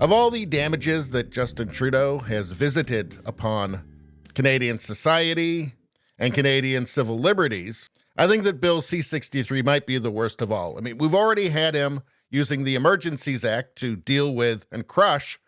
Of all the damages that Justin Trudeau has visited upon Canadian society and Canadian civil liberties, I think that Bill C-63 might be the worst of all. I mean, we've already had him using the Emergencies Act to deal with and crush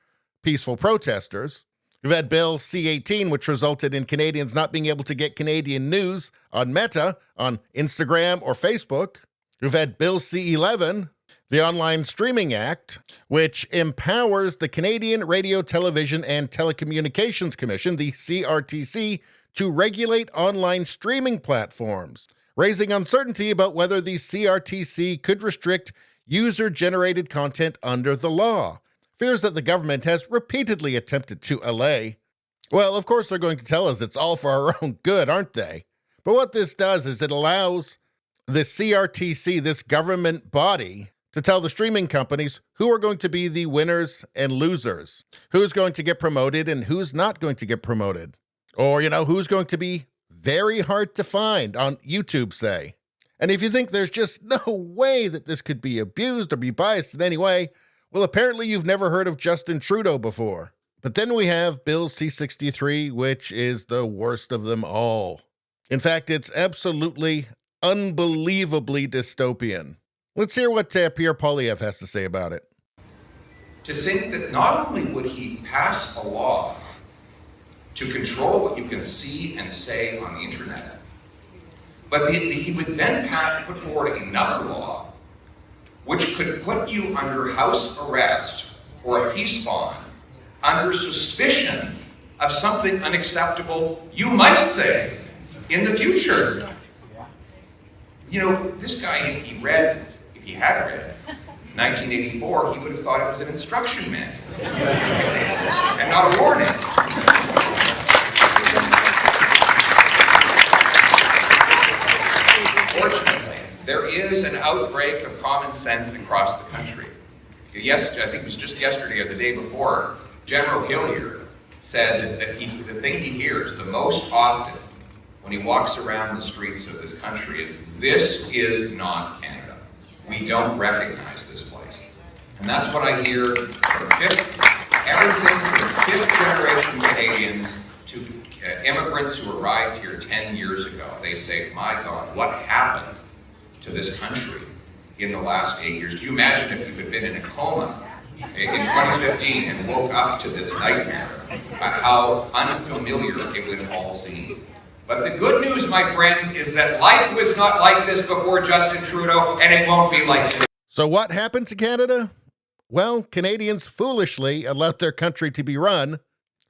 peaceful protesters. We've had Bill C-18, which resulted in Canadians not being able to get Canadian news on Meta, on Instagram or Facebook. We've had Bill C-11, the Online Streaming Act, which empowers the Canadian Radio, Television, and Telecommunications Commission, the CRTC, to regulate online streaming platforms, raising uncertainty about whether the CRTC could restrict user-generated content under the law. Fears that the government has repeatedly attempted to allay. Well, of course they're going to tell us it's all for our own good, aren't they? But what this does is it allows the CRTC, this government body, to tell the streaming companies who are going to be the winners and losers, who's going to get promoted and who's not going to get promoted. Or, who's going to be very hard to find on YouTube, say. And if you think there's just no way that this could be abused or be biased in any way, well, apparently you've never heard of Justin Trudeau before. But then we have Bill C-63, which is the worst of them all. In fact, it's absolutely, unbelievably dystopian. Let's hear what Pierre Poilievre has to say about it. To think that not only would he pass a law to control what you can see and say on the internet, but he would then put forward another law which could put you under house arrest or a peace bond under suspicion of something unacceptable you might say in the future. This guy, if he had read 1984, he would have thought it was an instruction manual and not a warning. Fortunately, there is an outbreak of common sense across the country. Yes, I think it was just yesterday or the day before, General Hillier said that the thing he hears the most often when he walks around the streets of this country is, "This is not Canada. We don't recognize this place." And that's what I hear from everything from fifth-generation Canadians to immigrants who arrived here 10 years ago. They say, "My God, what happened to this country in the last 8 years? Do you imagine if you had been in a coma in 2015 and woke up to this nightmare, how unfamiliar it would all seem?" But the good news, my friends, is that life was not like this before Justin Trudeau, and it won't be like this. So what happened to Canada? Well, Canadians foolishly allowed their country to be run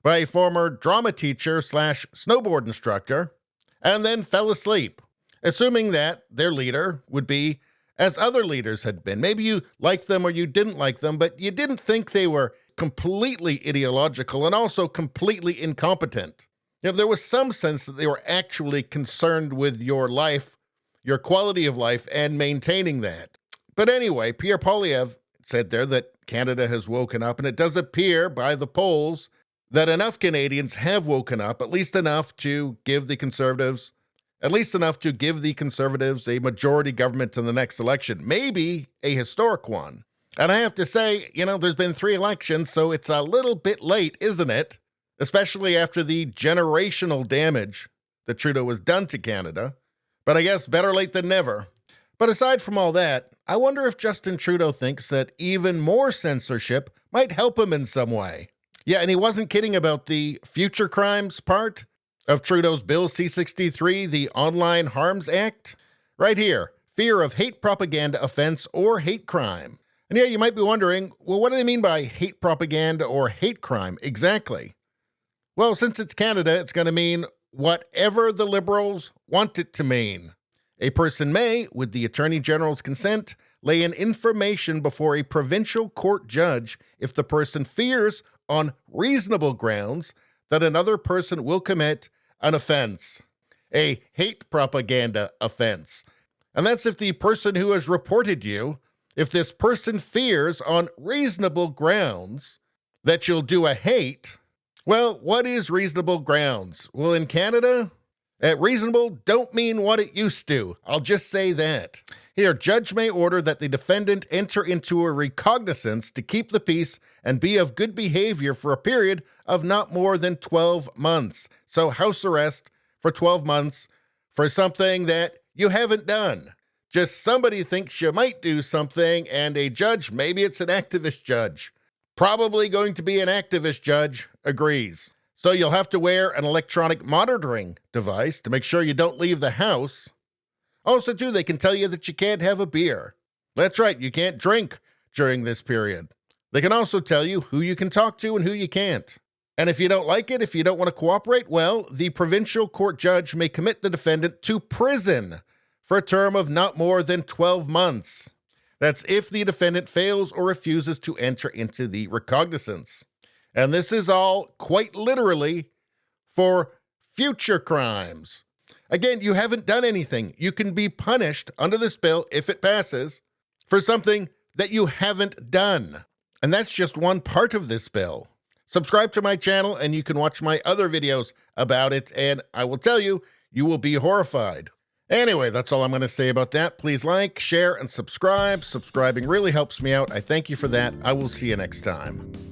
by a former drama teacher / snowboard instructor, and then fell asleep, assuming that their leader would be as other leaders had been. Maybe you liked them or you didn't like them, but you didn't think they were completely ideological and also completely incompetent. There was some sense that they were actually concerned with your life, your quality of life, and maintaining that. But anyway, Pierre Poilievre said there that Canada has woken up, and it does appear by the polls that enough Canadians have woken up, at least enough to give the Conservatives a majority government in the next election, maybe a historic one. And I have to say, there's been 3 elections, so it's a little bit late, isn't it? Especially after the generational damage that Trudeau has done to Canada. But I guess better late than never. But aside from all that, I wonder if Justin Trudeau thinks that even more censorship might help him in some way. Yeah, and he wasn't kidding about the future crimes part of Trudeau's Bill C-63, the Online Harms Act. Right here, fear of hate propaganda offense or hate crime. And yeah, you might be wondering, well, what do they mean by hate propaganda or hate crime exactly? Well, since it's Canada, it's going to mean whatever the Liberals want it to mean. A person may, with the Attorney General's consent, lay an information before a provincial court judge if the person fears, on reasonable grounds, that another person will commit an offense, a hate propaganda offense. And that's if the person who has reported you, if this person fears on reasonable grounds that you'll do a hate. Well, what is reasonable grounds? Well, in Canada, Reasonable don't mean what it used to. I'll just say that. Here, judge may order that the defendant enter into a recognizance to keep the peace and be of good behavior for a period of not more than 12 months. So house arrest for 12 months for something that you haven't done. Just somebody thinks you might do something, and a judge, maybe it's an activist judge, probably going to be an activist judge, agrees. So you'll have to wear an electronic monitoring device to make sure you don't leave the house. Also, too, they can tell you that you can't have a beer. That's right, you can't drink during this period. They can also tell you who you can talk to and who you can't. And if you don't like it, if you don't want to cooperate, well, the provincial court judge may commit the defendant to prison for a term of not more than 12 months. That's if the defendant fails or refuses to enter into the recognizance. And this is all, quite literally, for future crimes. Again, you haven't done anything. You can be punished under this bill, if it passes, for something that you haven't done. And that's just one part of this bill. Subscribe to my channel and you can watch my other videos about it, and I will tell you, you will be horrified. Anyway, that's all I'm going to say about that. Please like, share, and subscribe. Subscribing really helps me out. I thank you for that. I will see you next time.